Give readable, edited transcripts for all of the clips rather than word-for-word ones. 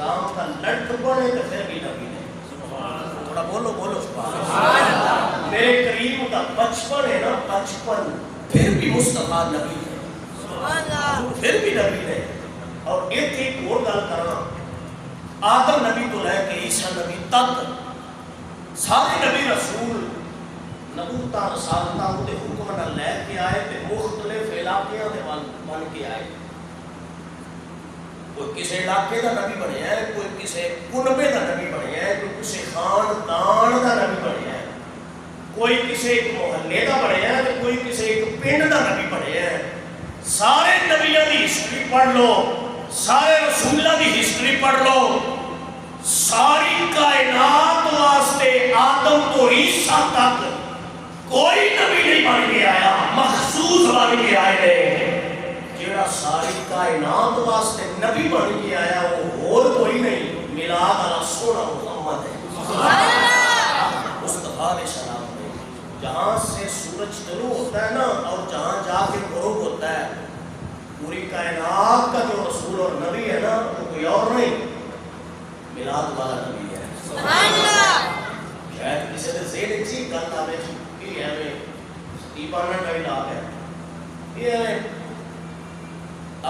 السلام کا لڑک بنے تو پھر بھی نبی نے. تھوڑا بولو بولو سبحان اللہ. میرے کریم کا بچپن ہے نا, بچپن پھر بھی مصطفیٰ نبی ہے, پھر بھی نبی ہے. اور ایک اور گل کرنا, آدم نبی تو لے کے عیسیٰ نبی تک سارے نبی رسول نبوتاں رسالتاں دے حکم نہ لے کے آئے تے مختلف علاقیاں دے بن کے آئے. کوئی کسی علاقے دا نبی بنیا ہے, کوئی کسی کنبے دا نبی بنیا ہے, کوئی کسی خاندان دا نبی بنیا ہے, کوئی کسی ایک محلے دا بنیا ہے, کوئی کسی ایک پنڈ دا نبی بنیا ہے. سارے نبیوں دی ہسٹری پڑھ لو, سارے رسولوں دی ہسٹری پڑھ لو. ساری کائنات واسطے آدم تو عیسیٰ تک کوئی نبی نہیں بن کے آیا, مخصوص بن کے آئے ہیں. جیڑا ساری کائنات واسطے نبی بن کے آیا وہ اور کوئی نہیں, میلاد والا سونا محمد ہے مصطفیٰ علیہ السلام نے. جہاں سے سورج طلوع ہوتا ہے نا اور جہاں جا کے غروب ہوتا ہے, پوری کائنات کا جو رسول اور نبی ہے نا وہ کوئی اور نہیں, میلاد والا نبی ہے. شاید کسی نے ذہن اچھی گل آئے کہ ہمیں دیوانہ کا علاج ہے, یہ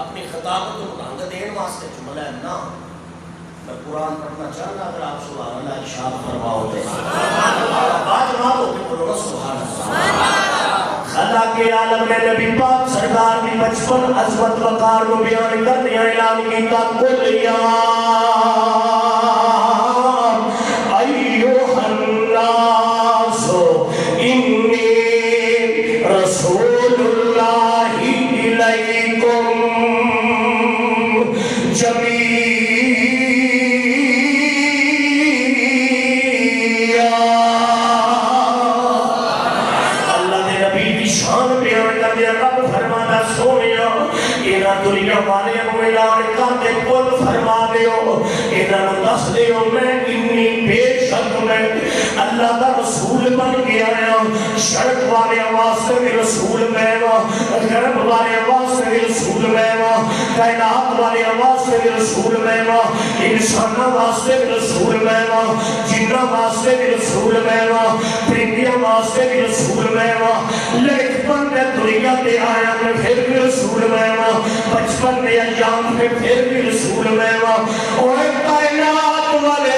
اپنی خطابت کو رنگ دین واسطے جملہ ہے نا. میں قرآن پڑھنا چاہتا, اگر آپ سبحان اللہ ارشاد فرماؤ دے آج بات ہو کے بولو سبحان اللہ. خدا کے عالم میں نبی پاک سرکار کی بچپن عظمت وقار کو بیان کرنے اعلان کیتا, کل یا ایوہ الناس انی رسول اللہ الیکم جمیعا. اللہ نے نبی کی شان بیان کر دیا. رب فرمانا سونیا اینا دنیا والے کو اعلان کر دے, کل فرما دیو اینا دس دیو میں انی بے شک میں اللہ کا رسول بن گیا ہے. شرک والے واسطے بھی رسول میں وا, غرب والے واسطے بھی رسول میں وا, کائنات والے واسطے بھی رسول میں وا, انسانوں واسطے بھی رسول میں وا, جنوں واسطے بھی رسول میں وا, پرندیاں واسطے بھی رسول میں وا. لڑکپن میں دنیا تے آیا میں پھر بھی رسول میں وا, بچپن میں ایام میں پھر بھی رسول میں وا. اور کائنات والے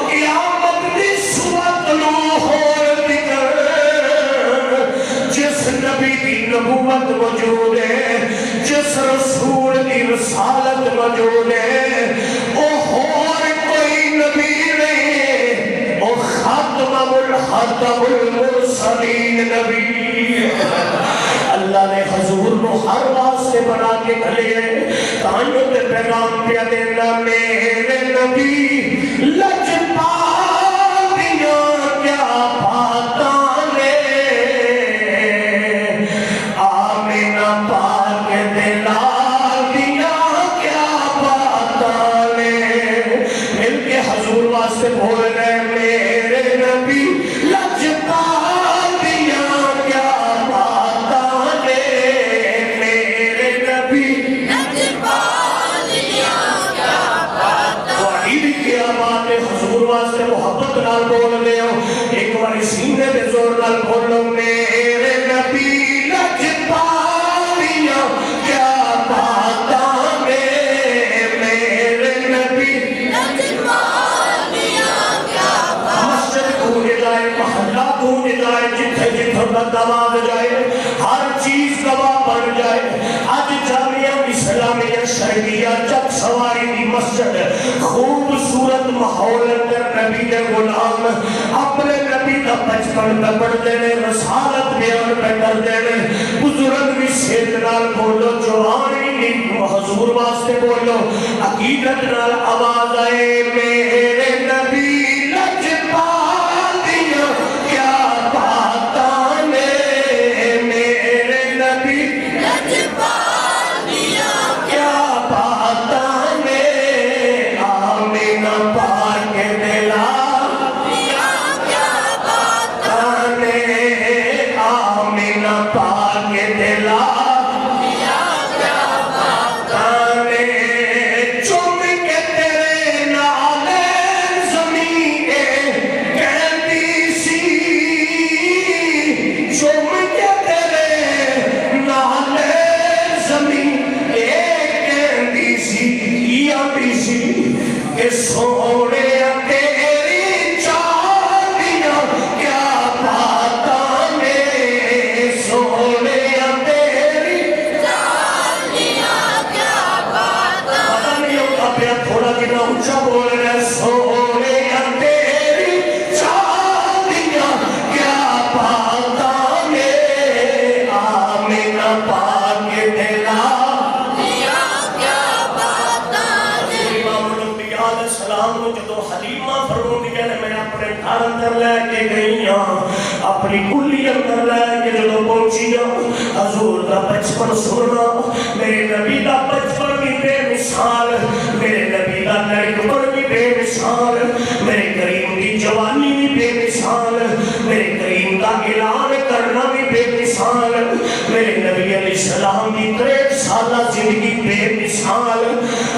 قیامت دی صورت نو ہو جس نبی کی نبوت موجود ہے, جس رسول کی رسالت موجود ہے, او اور کوئی نبی نہیں, او خاتم المرسلین نبی. اللہ نے حضور کو ہر واسطے بنا کے کھلے تانوں کے پیغام پہ دینا, میرے نبی لجپا سے بول رہے میرے نبی لجپا دیا کیا باتاں نے, میرے نبی لجپا دیا کیا باتاں. وحید کیا بات ہے حضور واسطے محبت نال بول رہے ہو, ایک بار سینے پہ زور نال بولو میرے نبی لجپا دیا کیا باتاں نے, میرے نبی لجپا محلہ گونج جائے, جتھے جتھے تک آواز جائے, ہر چیز گواہ بن جائے. آج جامعہ اسلامیہ شہریہ چک سواری کی مسجد خوبصورت ماحول اندر نبی کے غلام اپنے نبی کا بچپن پہ پڑھ دینے, رسالت بیان پہ کر دینے. بزرگ بھی سیت نال بولو, جوانی نہیں حضور واسطے بولو, عقیدت نال آواز آئے میرے نبی لجپا چم کے جدو حلیمہ فرماندیاں نے میں اپنے گھر اندر لے کے گئی ہاں اپنی کلی اندر لے کے جدو پہنچی ہاں حضور دا بچپن سننا میرے نبی دا بچپن بھی بے مثال میرے نبی دا لڑکپن بھی بے مثال میرے کریم دی جوانی بھی بے مثال میرے کریم دا اعلان کرنا بھی بے مثال میرے نبی علیہ السلام کی 63 سالہ زندگی بے مثال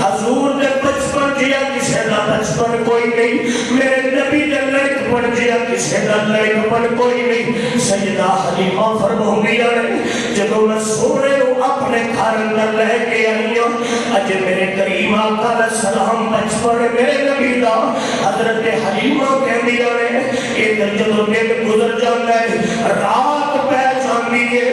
حضور دے بچپن جیا کسے دا بچپن کوئی نہیں میرے نبی دے لڑکپن جیا کسے دا لڑکپن کوئی نہیں سیدہ حلیمہ فرماندیاں نے جب میں سونے ہوں اپنے گھر اندر لے کے آئی ہوں اج میرے کریم آقا علیہ السلام بچپن میرے نبی دا حضرت حلیمہ کہہ دیا نے ایک جدو دن گزر جاتا ہے رات پہ جاندی ہے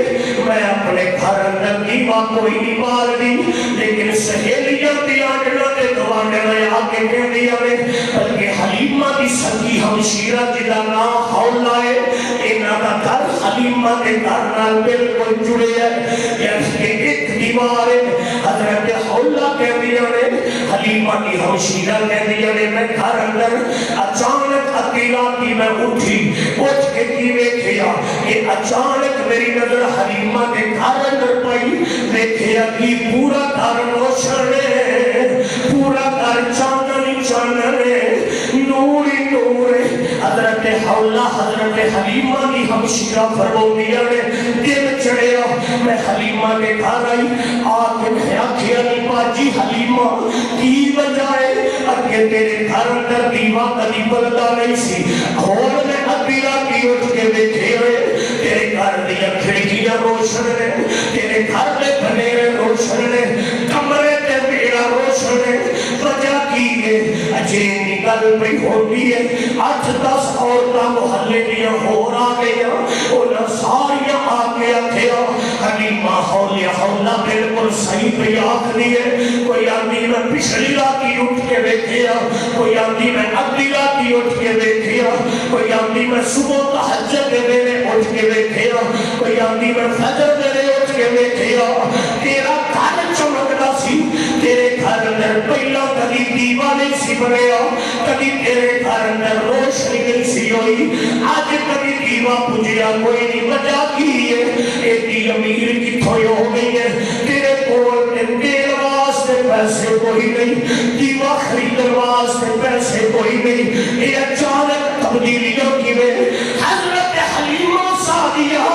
میں اپنے گھر اندر دیوا کوئی نہیں مار دی لیکن سہیلیاں دیا جنہوں نے دوانے میں آگے کہہ دیا نے بلکہ حلیمہ دی سکی ہمشیرہ جدا نا حولہ ہے انہاں دا گھر حلیمہ کے گھر نال بالکل جڑے ہے یعنی کہ ایک دیوار ہے حضرت حولہ کہہ دیا نے حلیمہ کی ہمشیرہ کہہ دیا نے میں گھر اندر اچانک اکیلا کی میں اٹھی اٹھ کے کیوے کیا کہ اچانک میری نظر حلیمہ کے گھر اندر پائی دیکھیا کہ پورا گھر روشن ہے پورا گھر چاندنی چاندن ہے نور ہی نور ہے حضرت حولہ حضرت حلیمہ کی ہمشیرہ فرماندیاں نے دل چڑھیا میں حلیمہ کے گھر آئی آکے میں آکھیا نہیں باجی حلیمہ کی وجہ ہے اگے تیرے گھر اندر دیوا کبھی بلدا نہیں سی اور میں ابیلا کی اٹھ کے دیکھے ہوئے تیرے گھر دیا کھڑکیاں روشن نے تیرے گھر دے بنیرے روشن نے کمرے تے بیڑا روشن نے وجہ کی ہے اجے نکل پہ ہوتی ہے 8-10 عورتاں محلے دیا ہو رہا گیا انہاں ساریاں آگے آکھیا حلیمہ حولہ بالکل صحیح پہ آکھ دیئے کوئی آدھی میں پچھلی راتی اٹھ کے دیکھیا کوئی آدھی میں اگلی راتی اٹھ کے دیکھیا کوئی آدھی میں صبح تہجد دے دے اٹھ کے دیکھیا کوئی آدھی میں فجر دے دے اٹھ کے دیکھیا تیرا گھر چمکنا سی تیرے گھر اندر پہلا کبھی دیوا نہیں سی بنیا کبھی تیرے گھر اندر روشنی نہیں سی ہوئی آج کبھی دیوا پوجیا کوئی نہیں وجہ کی ہے ایک امیر کی تھوئی ہو گئی ہے تیرے کول تیل واسطے پیسے کوئی نہیں دیوا خریدن واسطے پیسے کوئی نہیں یہ اچانک تبدیلیوں کی میں حضرت حلیمہ سعدیہ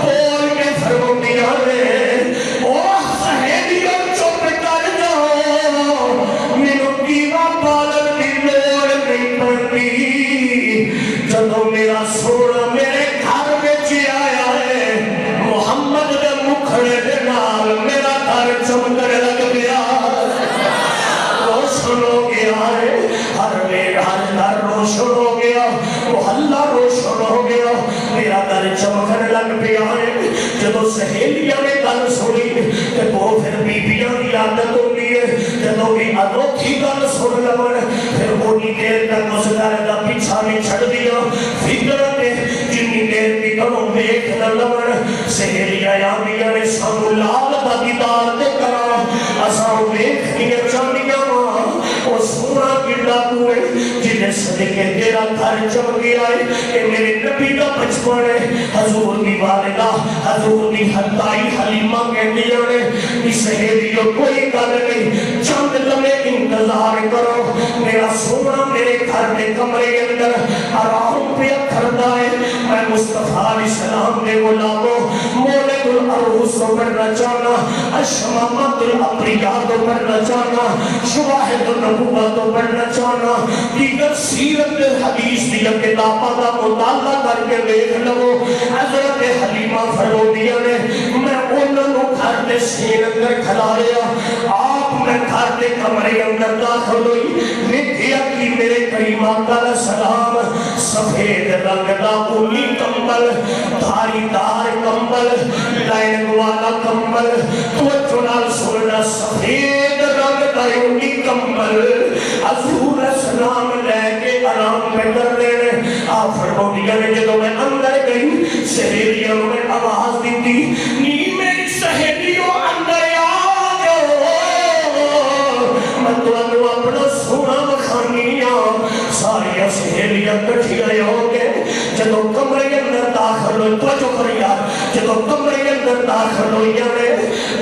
بول کے فرماندیاں نے اوہ سہیلیوں چپ کر جاؤ مینوں دیوا بالن دی لوڑ نہیں پڑتی جدوں میرا سونا میرے گھر وچ آیا ہے محمد دے مکھڑے دے نال میرا گھر چمکنے لگ پیا روشن ہو گیا ہے ہر گھر روشن ہو گیا محلہ روشن ہو گیا میرا گھر چمکنے لگ پیا ہے جدو سہیلیاں نے گل سنی تے وہ پھر بیبیاں کی عادت ہوتی ہے جدو بھی انوکھی گل سن لون پھر اونی دیر تک اس گھر کا پیچھا نہیں چھڑ دیا فکر نے جنی دیر بھی کنوں ویکھ نہ لون سہیلیاں آندیاں نے سانو لال دا دیدار تے کرا اساں ویکھنیاں چاہندیاں او سونا کڈا کوئے جنہیں صدقے تیرا گھر چمک گیا ہے کہ میرے نبی دا بچپن ہے حضور دی والدہ حضور دی حدائی حلیمہ کہندیاں نے کہ سہیلیوں کوئی گل نہیں چند لمحے انتظار کرو میرا سونا میرے گھر کے کمرے اندر آرام پہ کرتا ہے میں مصطفیٰ علیہ السلام نے غلاموں مولد العروس کو پڑھنا چاہنا اشمامت الابریاء کو پڑھنا چاہنا شواہد النبوہ کو پڑھنا چاہنا دیگر سیرت حدیث دیا کتابہ کا مطالعہ کر کے دیکھ لو حضرت حلیمہ فرماندیاں نے میں انہوں گھر دے سین اندر کھلا رہا آپ میں گھر دے کمرے اندر داخل ہوئی دیکھیا کہ میرے کریم آقا علیہ السلام سفید رنگ دا اونی کمبل دھاری دار کمبل لائن والا کمبل توجہ نال سننا سفید رنگ دا اونی کمبل حضور السلام لے کے آرام پہ کر لینے آپ فرماندیاں نے جدو میں اندر گئی سہیلیوں میں آواز دیتی نی میری سہیلیوں اندر آ جاؤ میں تو اپنا سونا بخانی داخل ہوئی توجہ کر یار جدو کمرے اندر داخل ہوئی نے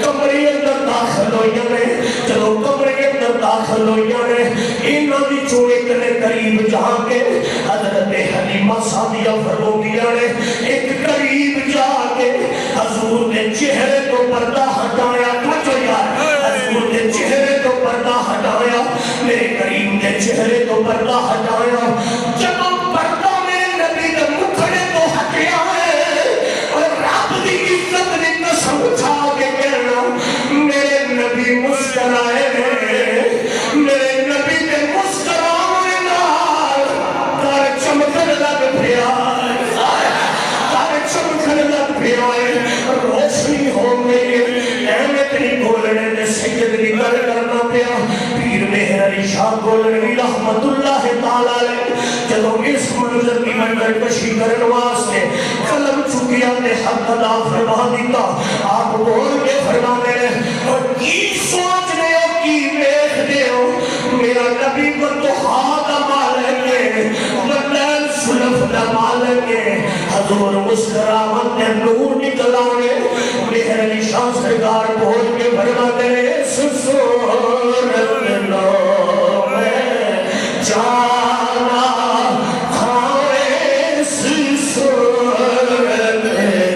کمرے اندر داخل ہوئی نے جدو کمرے اندر داخل ہوئی نے انہاں دی چوں ایک نے قریب جا کے حضرت حلیمہ سعدیہ فرماندیاں نے ایک قریب جا کے حضور نے چہرے تو پردہ ہٹایا توجہ یار حضور نے چہرے تو پردہ ہٹایا میرے کریم نے چہرے تو پردہ ہٹایا جب پردہ میرے نبی نے مکھڑے تو ہٹیا ہے اور رب دی عزت نے قسم اٹھا کے کہنا میرے نبی مسکرائے میرے نبی کے مسکرانے نال در چمکن لگ پیا در چمکن لگ پیا روشنی ہو گئی احمد نہیں بولنے نے سید دی گل کرنا پیا پیر مہر علی شاہ گولنوی رحمت اللہ تعالی علیہ جدو اس منظر کی منظر کشی کرن واسطے قلم چکیا نے حق ادا فرما دیتا آپ بول کے فرمانے نے اور کی سوچ رہے ہو کی دیکھ رہے ہو میرا نبی کو تو ہاتھ مالیں گے مدل سلف دا مالیں گے حضور مسکراوت نے نور نکل آئے مہر علی شاہ سرکار بول کے فرمانے نے اس صورت لو میں جانا کھائے اس صورت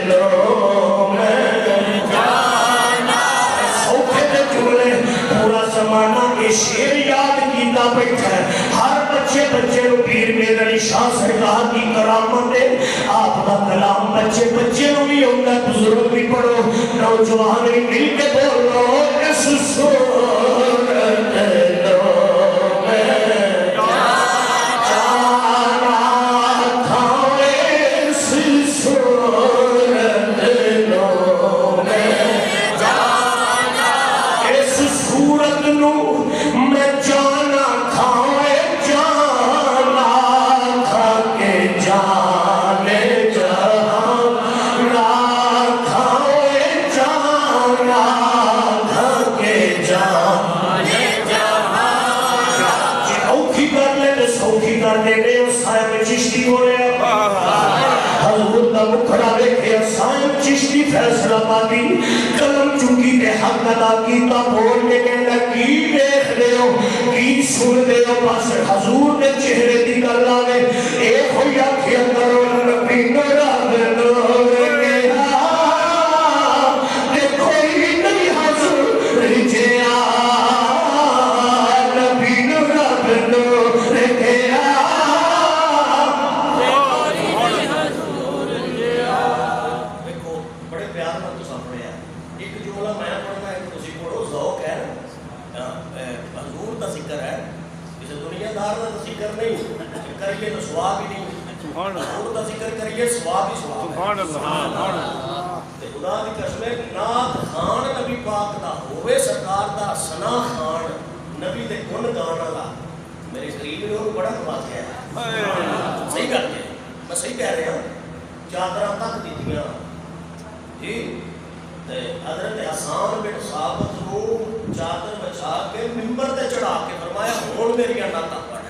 لو میں جانا سوکھے دے جملے پورا زمانہ کے شیر یاد کیتا بیٹھا ہے ہر بچے بچے نو پیر مہر علی شاہ سرکار کی کرامت ہے آپ کا کلام بچے بچے نو بھی ہوتا ہے بزرگ بھی پڑھو نوجوان بھی مل کے بولو اس صورت لو میں جانا کھائے اس صورت لو میں جانا اس صورت نو میں جانا کھائے جانا کھا کے جانے جانا کھائے جانا کھا کے جانے جی اوکھی کر لے تو سوکھی کر دے گئے صاحب چشتی ہو رہے حضور دا مکھڑا دیکھے صاحب چشتی فیصلہ پاتی قلم چکی کے حق ادا کیتا بول کے کہنا کی دیکھ رہے ہو کی سن دے ہو بس حضور نے چہرے دی کر لاوے ایک ہوئی آکھیا کرو نبی نورا نور گیا دیکھو ہی نہیں حضور رجیا نبی نورا نور گیا دیکھو بڑے پیار میں تو سامنے ہے ایک جملہ میں پڑھنا ہے تو اسی پڑھو ذوق ہے حضور دا ذکر ہے اسے دنیا دار دا ذکر نہیں کریے تو ثواب ہی نہیں حضور دا ذکر کریے ثواب ہی ثواب سبحان اللہ خدا دی قسم نعت خان نبی پاک دا ہوئے سرکار دا ثنا خان نبی دے گن گان والا میرے قریب نے انہوں بڑا نواز ہے صحیح کر کے میں صحیح کہہ رہا ہوں چادرہ تک دیتیاں جی حضرت حسان بن ثابت کو چادر بچا کے منبر تے چڑھا کے فرمایا ہون میری انڈا تک پڑھے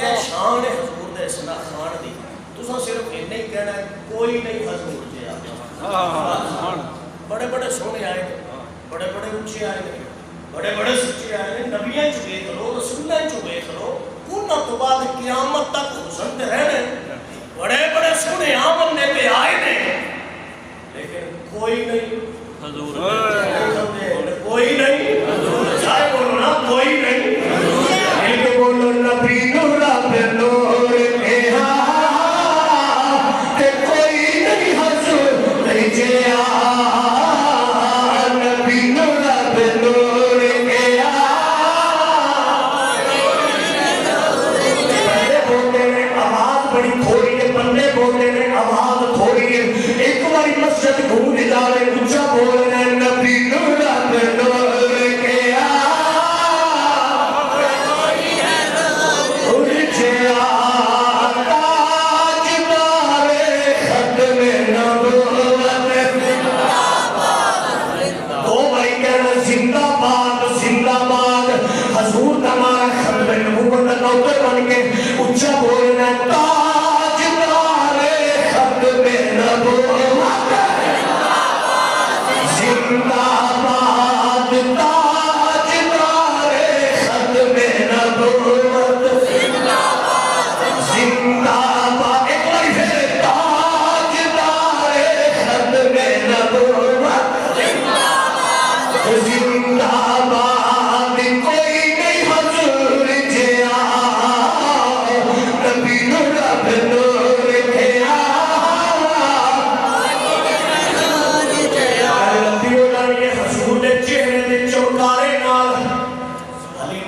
اے شان حضور دے ثنا خان دی تساں صرف اتنا ہی کہنا ہے کوئی نہیں حضور جے بڑے بڑے سونے آئے بڑے بڑے اونچے آئے بڑے بڑے سچے آئے نبیاں چ دیکھ لو رسولاں چ دیکھ لو انہاں تو بعد قیامت تک حسن تے رہنے بڑے بڑے سونے آمنے پہ آئے نے لیکن کوئی نہیں حضور کوئی نہیں چاہے بولو نا کوئی نہیں لیکن بولو نبی نورا پہ نور گیا کہ کوئی نہیں حضور رجیا نبی نورا پہ نور گیا بندے بولتے ہیں آواز بڑی تھوڑی ہے بندے بولتے ہیں آواز تھوڑی ہے ایک باری مسجد گھوم دارے اونچا بول رہے ہیں نبی نورا پہ نور گیا رجیا تاجدار ختم نبوت دو بھائی کہنا زندہ باد حضور تمہارا ختم نبوت نوکر بن کے اونچا بول رہے ہیں تاجدار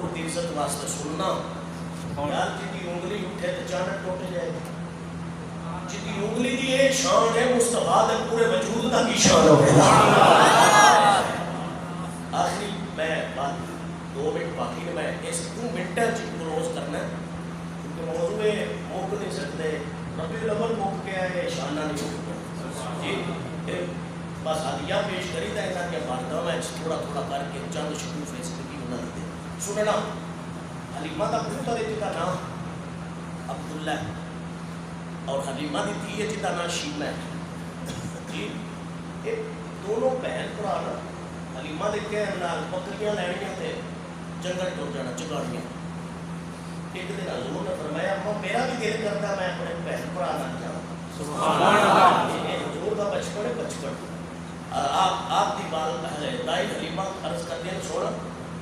حضور دی عزت واسطے سننا یار جی انگلی اٹھے تو چانک ٹوٹ جائے جی انگلی دی یہ شان ہے مصطفیٰ دے پورے وجود دا کی شان ہوگا. آخری میں بات 2 منٹ باقی نے میں اس 2 منٹیں کلوز کرنا ہے کیونکہ موضوع موقع نہیں سکتے ربیع الاول موقع کیا ہے شانہ نہیں موقع جی بس عادیہ پیش کری تھا انہاں کے بارگاہ میں تھوڑا تھوڑا کر کے چند شکوف زندگی انہاں نے سننا. حلیمہ دا پتر ہے جدا نام عبداللہ اور حلیمہ دی تھی ہے جدا نام شیمہ جی دونوں بہن بھرا نا حلیمہ دے کہن نال بکریاں لینیاں تے جنگل ٹر جانا چگاڑیاں. ایک دن حضور نے فرمایا اماں میرا بھی دل کرتا میں اپنے بہن بھرا نال جاؤں. سبحان اللہ. حضور دا بچپن ہے بچپن آپ کی بات دائی حلیمہ عرض کر دیں سونا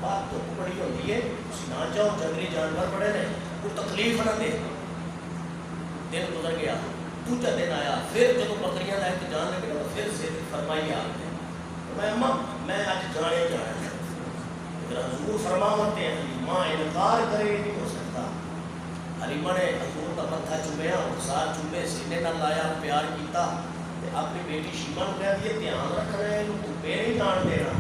بات تو بڑی ہوتی ہے نہ جاؤ جنگلی جانور بڑے نے کوئی تکلیف نہ دے. دن گزر گیا دوسرا دن آیا پھر جب بکریاں لے کے جان لگے نا پھر سے فرمائی آپ نے میں اماں میں آج جانے جانا پھر حضور فرماتے ہیں حلیمہ انکار کرے نہیں ہو سکتا. حلیمہ نے حضور کا متھا چومیا اور ساتھ چومے سینے نہ لایا پیار کیتا اپنی بیٹی شیمہ نے کہا یہ دھیان رکھنا ہے تو پیر نہیں ٹان دینا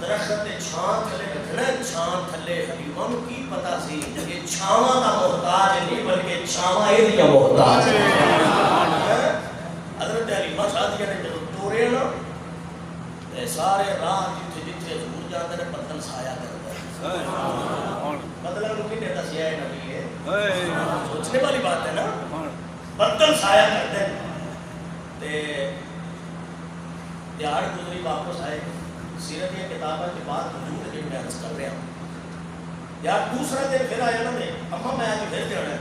درخت چھان تھلے رکھنا چھان تھلے. حلیمہ نو کی پتا سی یہ چھاواں دا محتاج نہیں بلکہ چھاواں اے محتاج ہے. حضرت حلیمہ سعدیہ نے جب ٹورے نا سارے راہ جتھے جتھے حضور جاندے نے بدل سایہ کرتا ہے. بدلہ نو کنے دسیا ہے نبی ہے سوچنے والی بات ہے نا بدل سایہ کرتے ہیں. دیہڑ گزری واپس آئے سیرت کی کتابوں کے بعد حضور کے میں عرض کر رہا ہوں یار دوسرا دن پھر آیا نا میں اماں میں آج پھر جانا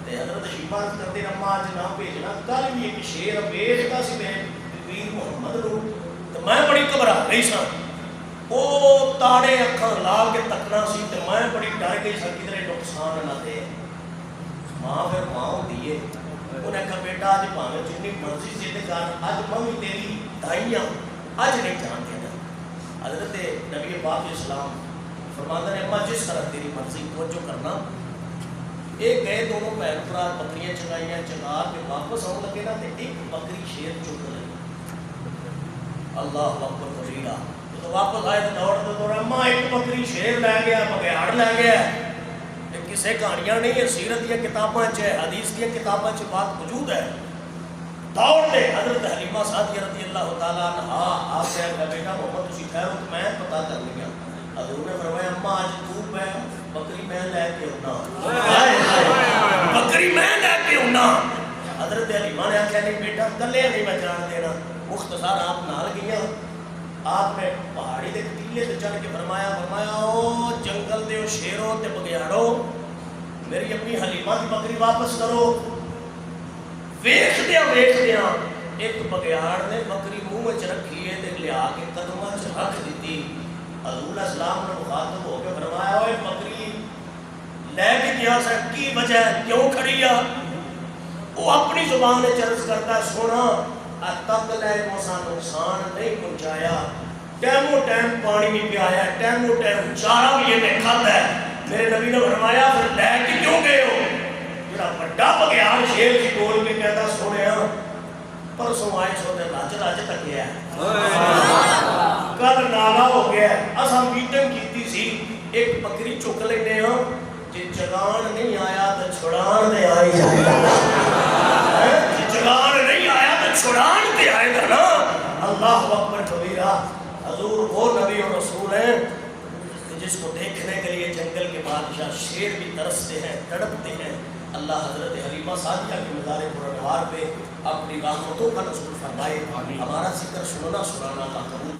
ہے حضرت شیمہ عرض کرتے ہیں اماں آج نہ بھیجنا کل بھی ایک شیر بھیجتا سی میرے پیر محمد رو تو میں بڑی گھبرا گئی سا وہ تاڑے اکھاں لا کے تکنا سی تو میں بڑی ڈر گئی سا کدھر نقصان نہ دے. ماں پھر ماں ہوتی ہے انہیں کہا بیٹا آج پاویں جتنی مرضی سے کر اج ممی تیری دائیاں اج نہیں جان دینا. حضرت نبی پاک اسلام فرماتا ہے اماں جس طرح تیری مرضی توجہ کرنا. ایک گئے دونوں بہن بھرا بکریاں چگائیاں چگا کے واپس آن لگے نا تو ایک بکری شیر چک لگی. اللہ اکبر کبیرہ. تو واپس آئے تو دوڑتے دوڑ اماں ایک بکری شیر لے گیا بگیاڑ لے گیا. کسے کہانیاں نہیں ہے سیرت کی کتابیں حدیث کی کتابیں بات موجود ہے. دوڑ دے حضرت حلیمہ سعدیہ رضی اللہ تعالیٰ عنہ آپ سے کہا بیٹا محمد تسی ٹھہرو تو میں پتہ کر لیا. حضور نے فرمایا اماں آج تو میں بکری میں لے کے ہونا بکری میں لے کے ہونا. حضرت حلیمہ نے آخیا نہیں بیٹا کلے نہیں میں جان دینا. مختصر آپ نال گیا آپ نے پہاڑی دے ٹیلے تے چڑھ کے فرمایا او جنگل دے شیروں تے بگیاڑو میری اپنی حلیمہ کی بکری واپس کرو. ویکھ دیا ایک بگیاڑ نے بکری منہ وچ رکھی ہے تے لیا کے قدماں وچ رکھ دتی. حضور علیہ السلام نے مخاطب ہو کے فرمایا اوے بکری لے کے گیا سا کی وجہ کیوں کھڑی ہے؟ وہ اپنی زبان وچ عرض کرتا سونا تک لے موسا نقصان نہیں پہنچایا ٹائمو ٹائم پانی نہیں پیا ٹائمو ٹائم چارہ بھی یہ کھاتا ہے. میرے نبی نے فرمایا پھر لے کے کیوں گئے ہو؟ جڑا بڑا بگیاڑ شیر کی ٹول کے کہتا سونے پرسوں آئے سوتے رج رج تک گیا کل نالا ہو گیا اساں میٹنگ کیتی سی ایک بکری چک لینے ہاں جی چگان نہیں آیا تو چھڑان دے آئی جائے جی چگان نہیں آیا تو چھڑان دے آئے گا نا. اللہ اکبر کبیرہ. حضور وہ نبی اور رسول ہیں جس کو دیکھنے کے لیے جنگل کے بادشاہ شیر بھی ترستے ہیں تڑپتے ہیں. اللہ حضرت حلیمہ سعدیہ کے مزار پرانوار پہ اپنی رحمتوں کا نزول فرمائے. ہمارا ذکر سننا سنانا کا قبول